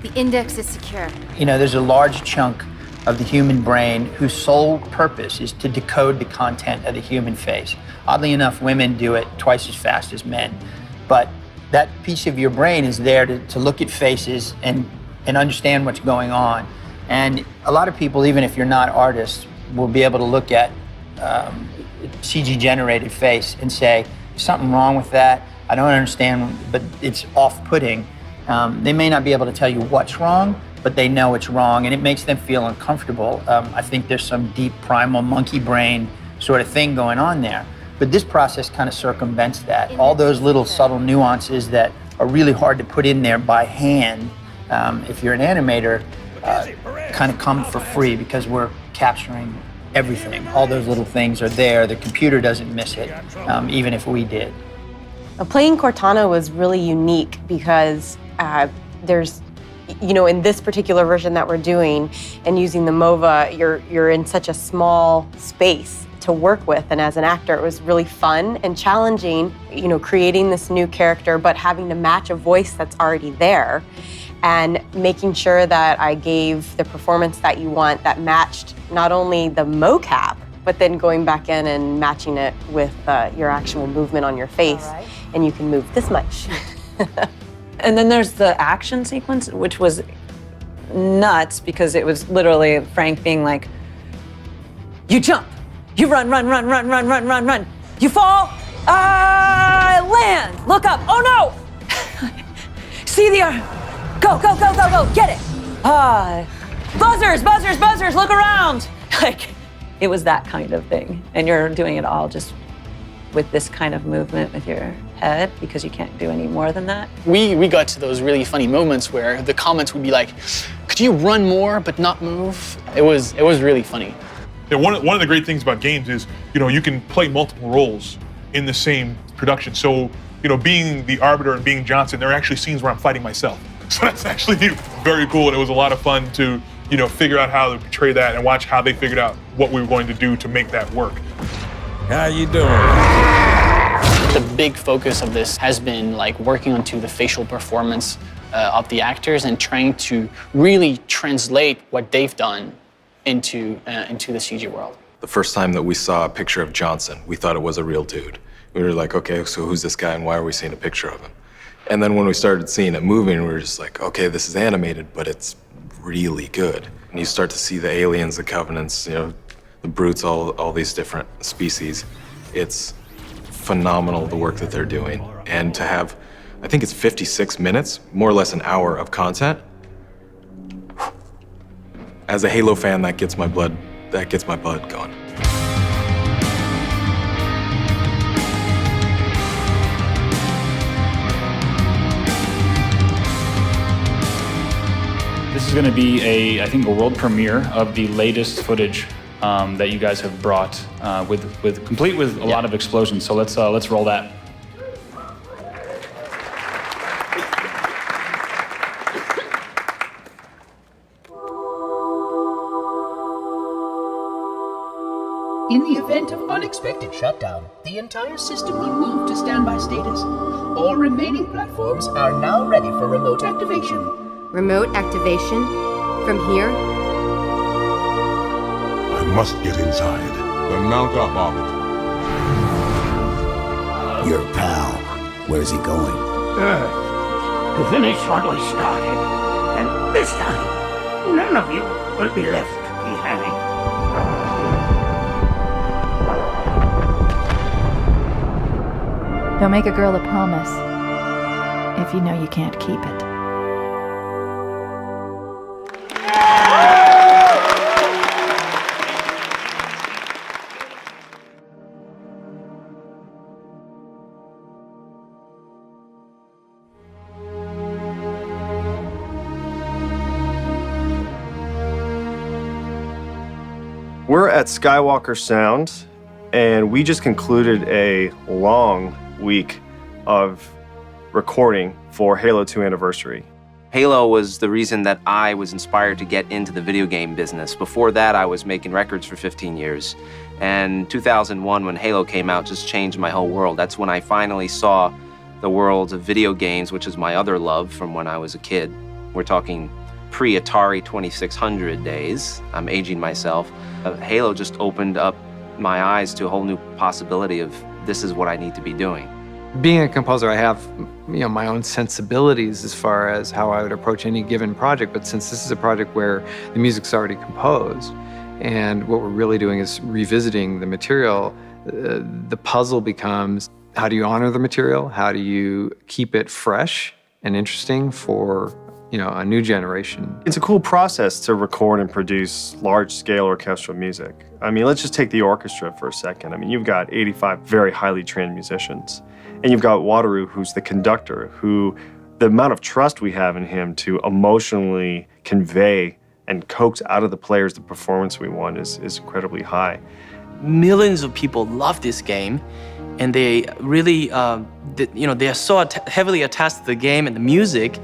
The index is secure. There's a large chunk of the human brain whose sole purpose is to decode the content of the human face. Oddly enough, women do it twice as fast as men. But that piece of your brain is there to look at faces and understand what's going on. And a lot of people, even if you're not artists, will be able to look at CG-generated face and say, there's something wrong with that. I don't understand, but it's off-putting. They may not be able to tell you what's wrong, but they know it's wrong, and it makes them feel uncomfortable. I think there's some deep primal monkey brain sort of thing going on there. But this process kind of circumvents that. All those little subtle nuances that are really hard to put in there by hand, if you're an animator, kind of come for free because we're capturing everything. All those little things are there. The computer doesn't miss it, even if we did. Playing Cortana was really unique because there's, in this particular version that we're doing and using the MOVA, you're in such a small space to work with. And as an actor, it was really fun and challenging, creating this new character, but having to match a voice that's already there and making sure that I gave the performance that you want that matched not only the mocap, but then going back in and matching it with your actual movement on your face. And you can move this much. And then there's the action sequence, which was nuts because it was literally Frank being like, you jump, you run, you fall, land, look up, oh no! See the, go, get it. Buzzers, look around. It was that kind of thing. And you're doing it all just with this kind of movement with your head because you can't do any more than that. We got to those really funny moments where the comments would be like, could you run more but not move? It was really funny. Yeah, one of the great things about games is, you can play multiple roles in the same production. So, being the Arbiter and being Johnson, there are actually scenes where I'm fighting myself. So that's actually very cool, and it was a lot of fun to, figure out how to portray that and watch how they figured out what we were going to do to make that work. How you doing? The big focus of this has been like working onto the facial performance of the actors and trying to really translate what they've done into the CG world. The first time that we saw a picture of Johnson, we thought it was a real dude. We were like, okay, so who's this guy and why are we seeing a picture of him? And then when we started seeing it moving, we were just like, okay, this is animated, but it's really good. And you start to see the aliens, the Covenants, the brutes, all these different species. It's phenomenal, the work that they're doing. And to have, I think it's 56 minutes, more or less an hour of content. As a Halo fan, that gets my blood going. This is going to be I think a world premiere of the latest footage that you guys have brought, complete with a lot of explosions. So let's roll that. In the event of unexpected shutdown, the entire system will move to standby status. All remaining platforms are now ready for remote activation. Remote activation? From here? I must get inside. Then mount up, Orbit. Your pal, where's he going? To finish what we started. And this time, none of you will be left behind. Don't make a girl a promise if you know you can't keep it. We're at Skywalker Sound, and we just concluded a long week of recording for Halo 2 Anniversary. Halo was the reason that I was inspired to get into the video game business. Before that, I was making records for 15 years. And 2001, when Halo came out, just changed my whole world. That's when I finally saw the world of video games, which is my other love from when I was a kid. We're talking pre-Atari 2600 days. I'm aging myself. Halo just opened up my eyes to a whole new possibility of this is what I need to be doing. Being a composer, I have my own sensibilities as far as how I would approach any given project, but since this is a project where the music's already composed and what we're really doing is revisiting the material, the puzzle becomes how do you honor the material? How do you keep it fresh and interesting for a new generation? It's a cool process to record and produce large-scale orchestral music. I mean, let's just take the orchestra for a second. I mean, you've got 85 very highly trained musicians, and you've got Wataru, who's the conductor, who the amount of trust we have in him to emotionally convey and coax out of the players the performance we want is incredibly high. Millions of people love this game, and they really, they are so heavily attached to the game and the music.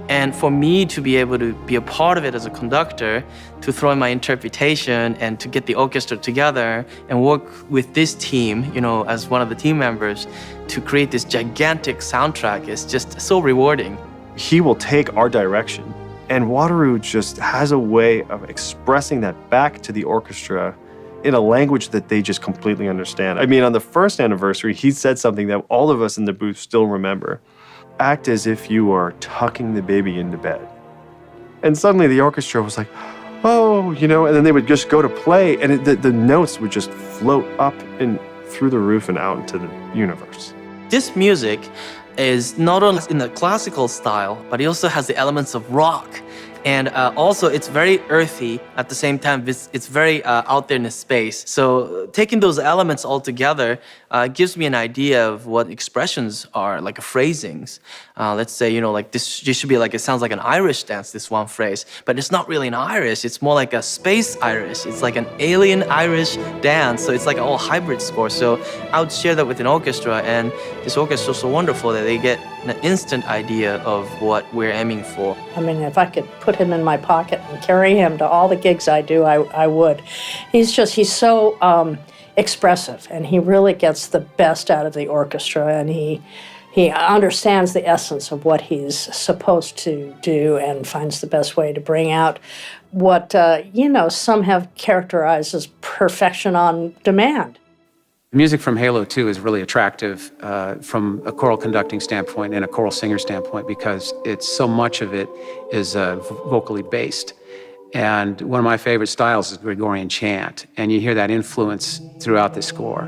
And for me to be able to be a part of it as a conductor, to throw in my interpretation and to get the orchestra together and work with this team, as one of the team members, to create this gigantic soundtrack is just so rewarding. He will take our direction, and Wataru just has a way of expressing that back to the orchestra in a language that they just completely understand. I mean, on the first anniversary, he said something that all of us in the booth still remember. Act as if you are tucking the baby into bed. And suddenly the orchestra was like, oh, and then they would just go to play, and the notes would just float up and through the roof and out into the universe. This music is not only in the classical style, but it also has the elements of rock And also, it's very earthy at the same time. It's very out there in the space. So taking those elements all together gives me an idea of what expressions are, like phrasings. Let's say, like this should be like, it sounds like an Irish dance, this one phrase, but it's not really an Irish. It's more like a space Irish. It's like an alien Irish dance. So it's like an all hybrid score. So I would share that with an orchestra, and this orchestra is so wonderful that they get an instant idea of what we're aiming for. I mean, if I could put him in my pocket and carry him to all the gigs I do, I would. He's so expressive, and he really gets the best out of the orchestra, and he understands the essence of what he's supposed to do and finds the best way to bring out what, some have characterized as perfection on demand. The music from Halo 2 is really attractive from a choral conducting standpoint and a choral singer standpoint, because so much of it is vocally based. And one of my favorite styles is Gregorian chant, and you hear that influence throughout the score.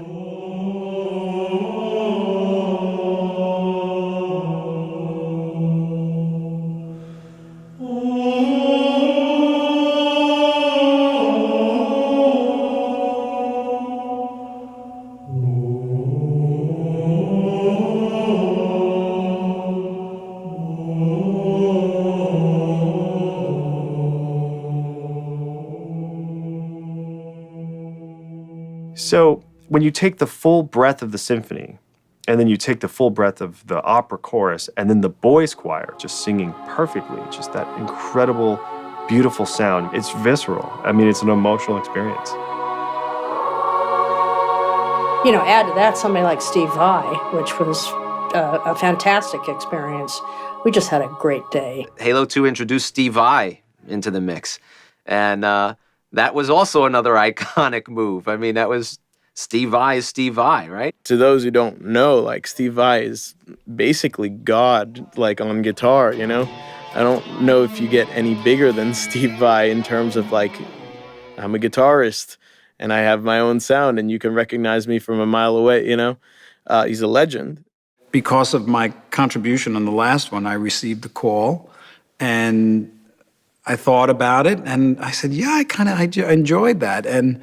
So when you take the full breadth of the symphony, and then you take the full breadth of the opera chorus, and then the boys' choir just singing perfectly, just that incredible, beautiful sound, it's visceral. I mean, it's an emotional experience. Add to that somebody like Steve Vai, which was a fantastic experience. We just had a great day. Halo 2 introduced Steve Vai into the mix, and that was also another iconic move. I mean, that was Steve Vai is Steve Vai, right? To those who don't know, like, Steve Vai is basically God, like, on guitar, I don't know if you get any bigger than Steve Vai in terms of, like, I'm a guitarist and I have my own sound and you can recognize me from a mile away, He's a legend. Because of my contribution on the last one, I received the call and I thought about it and I said, yeah, I enjoyed that. And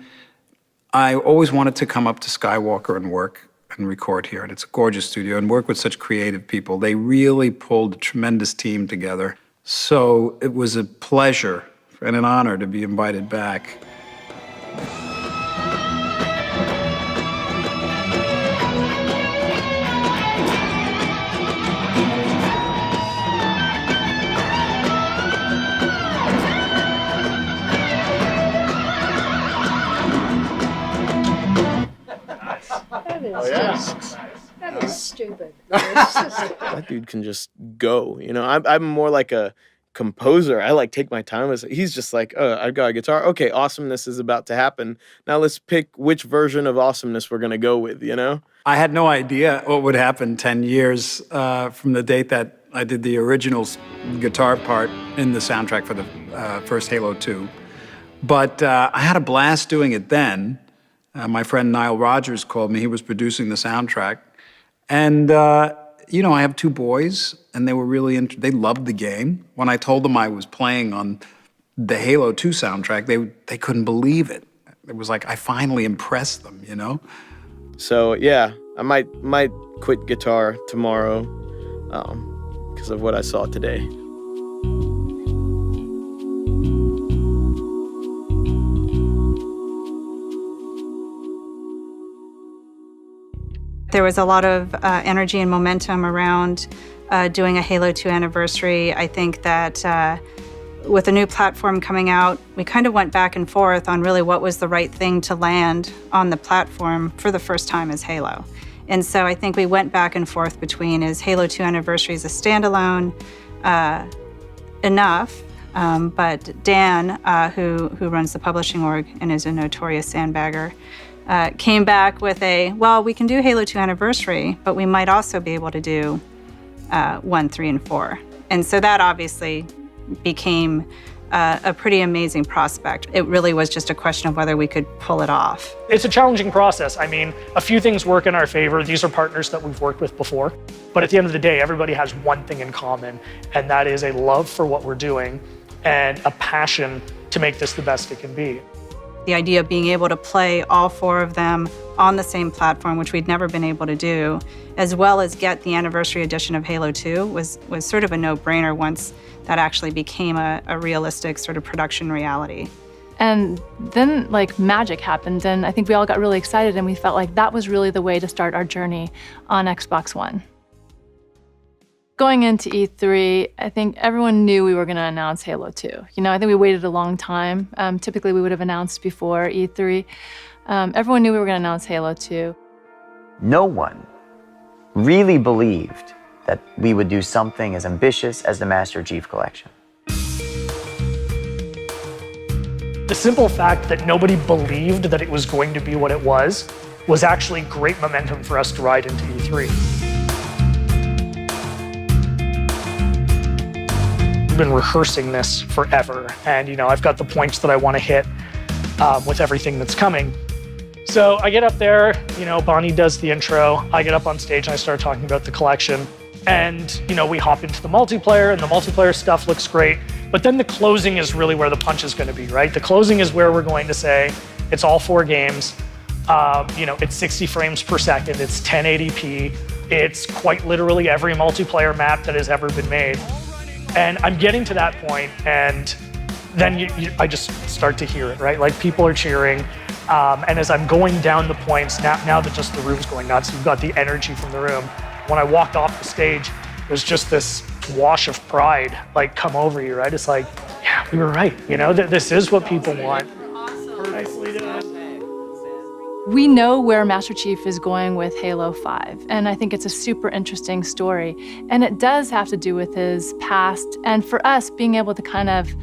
I always wanted to come up to Skywalker and work and record here. And it's a gorgeous studio and work with such creative people. They really pulled a tremendous team together. So it was a pleasure and an honor to be invited back. That is stupid. That dude can just go, I'm more like a composer. I take my time. He's just like, oh, I've got a guitar. Okay, awesomeness is about to happen. Now let's pick which version of awesomeness we're gonna go with, I had no idea what would happen 10 years from the date that I did the original guitar part in the soundtrack for the first Halo 2. But I had a blast doing it then. My friend Nile Rodgers called me. He was producing the soundtrack. And, I have two boys, and they were really they loved the game. When I told them I was playing on the Halo 2 soundtrack, they couldn't believe it. It was like I finally impressed them, So, yeah, I might quit guitar tomorrow because of what I saw today. There was a lot of energy and momentum around doing a Halo 2 anniversary. I think that with a new platform coming out, we kind of went back and forth on really what was the right thing to land on the platform for the first time as Halo. And so I think we went back and forth between, is Halo 2 Anniversary as a standalone enough? But Dan, who runs the publishing org and is a notorious sandbagger, came back with we can do Halo 2 Anniversary, but we might also be able to do 1, 3, and 4. And so that obviously became a pretty amazing prospect. It really was just a question of whether we could pull it off. It's a challenging process. I mean, a few things work in our favor. These are partners that we've worked with before. But at the end of the day, everybody has one thing in common, and that is a love for what we're doing and a passion to make this the best it can be. The idea of being able to play all 4 of them on the same platform, which we'd never been able to do, as well as get the anniversary edition of Halo 2 was sort of a no-brainer once that actually became a realistic sort of production reality. And then like magic happened, and I think we all got really excited, and we felt like that was really the way to start our journey on Xbox One. Going into E3, I think everyone knew we were going to announce Halo 2. You know, I think we waited a long time. Typically, we would have announced before E3. Everyone knew we were going to announce Halo 2. No one really believed that we would do something as ambitious as the Master Chief Collection. The simple fact that nobody believed that it was going to be what it was actually great momentum for us to ride into E3. I've been rehearsing this forever, and I've got the points that I want to hit with everything that's coming. So I get up there, Bonnie does the intro, I get up on stage and I start talking about the collection, and we hop into the multiplayer, and the multiplayer stuff looks great, but then the closing is really where the punch is going to be, right? The closing is where we're going to say it's all 4 games, it's 60 frames per second, it's 1080p, it's quite literally every multiplayer map that has ever been made. And I'm getting to that point, and then I just start to hear it, right? Like people are cheering, and as I'm going down the points, now that just the room's going nuts, you've got the energy from the room. When I walked off the stage, there's just this wash of pride like come over you, right? It's like, yeah, we were right. This is what people want. Nicely done. We know where Master Chief is going with Halo 5, and I think it's a super interesting story. And it does have to do with his past, and for us, being able to kind of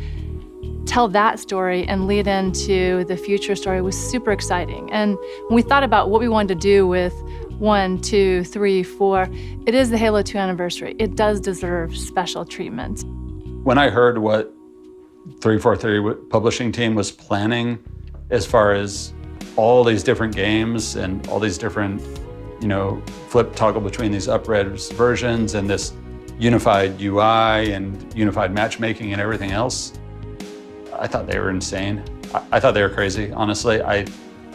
tell that story and lead into the future story was super exciting. And when we thought about what we wanted to do with 1, 2, 3, 4, it is the Halo 2 anniversary. It does deserve special treatment. When I heard what 343 publishing team was planning as far as all these different games and all these different, flip toggle between these up-res versions and this unified UI and unified matchmaking and everything else, I thought they were insane. I thought they were crazy, honestly.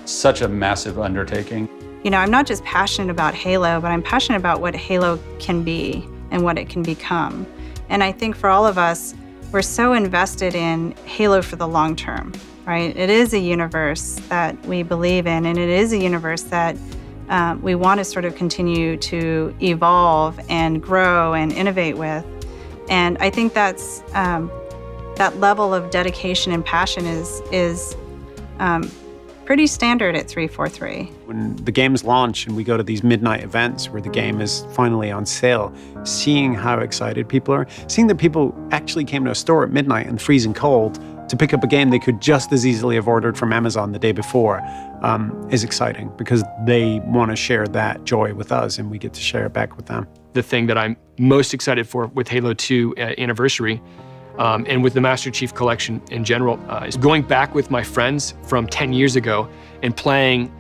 Such a massive undertaking. I'm not just passionate about Halo, but I'm passionate about what Halo can be and what it can become. And I think for all of us, we're so invested in Halo for the long term, right? It is a universe that we believe in, and it is a universe that we want to sort of continue to evolve and grow and innovate with. And I think that's that level of dedication and passion is pretty standard at 343. When the games launch and we go to these midnight events where the game is finally on sale, seeing how excited people are, seeing that people actually came to a store at midnight and freezing cold to pick up a game they could just as easily have ordered from Amazon the day before is exciting because they want to share that joy with us and we get to share it back with them. The thing that I'm most excited for with Halo 2 Anniversary and with the Master Chief Collection in general, is going back with my friends from 10 years ago and playing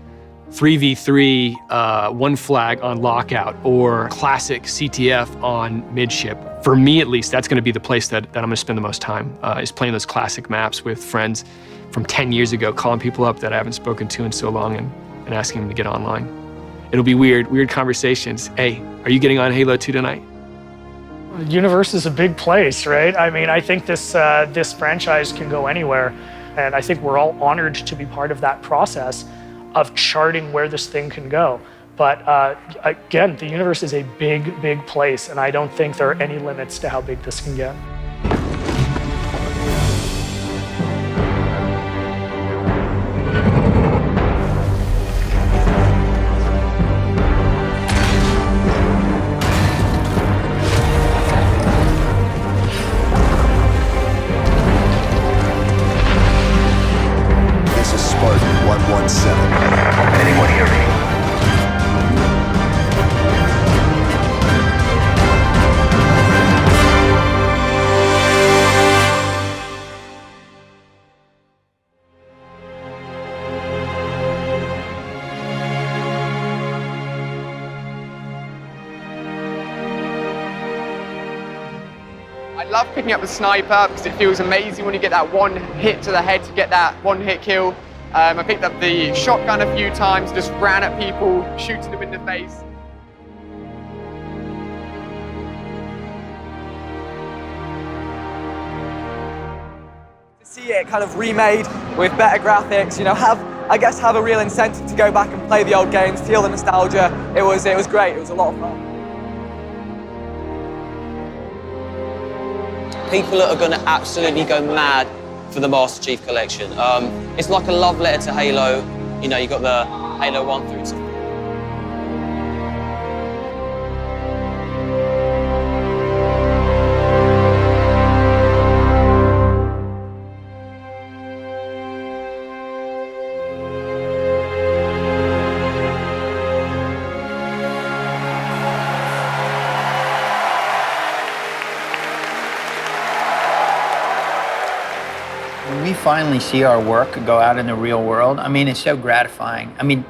3v3 One Flag on Lockout or classic CTF on Midship. For me, at least, that's going to be the place that I'm going to spend the most time, is playing those classic maps with friends from 10 years ago, calling people up that I haven't spoken to in so long and asking them to get online. It'll be weird conversations. Hey, are you getting on Halo 2 tonight? The universe is a big place, right? I mean, I think this franchise can go anywhere, and I think we're all honored to be part of that process of charting where this thing can go. But again, the universe is a big, big place, and I don't think there are any limits to how big this can get. This is Spartan 117. Anyone hear me? I love picking up the sniper because it feels amazing when you get that one hit to the head to get that one hit kill. I picked up the shotgun a few times, just ran at people, shooting them in the face. To see it kind of remade with better graphics, you know, have a real incentive to go back and play the old games, feel the nostalgia. It was great. It was a lot of fun. People are going to absolutely go mad for the Master Chief Collection. It's like a love letter to Halo. You know, you got the Halo 1 through to When we finally see our work go out in the real world, I mean, it's so gratifying. I mean,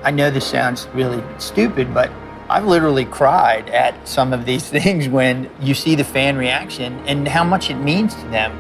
I know this sounds really stupid, but I've literally cried at some of these things when you see the fan reaction and how much it means to them.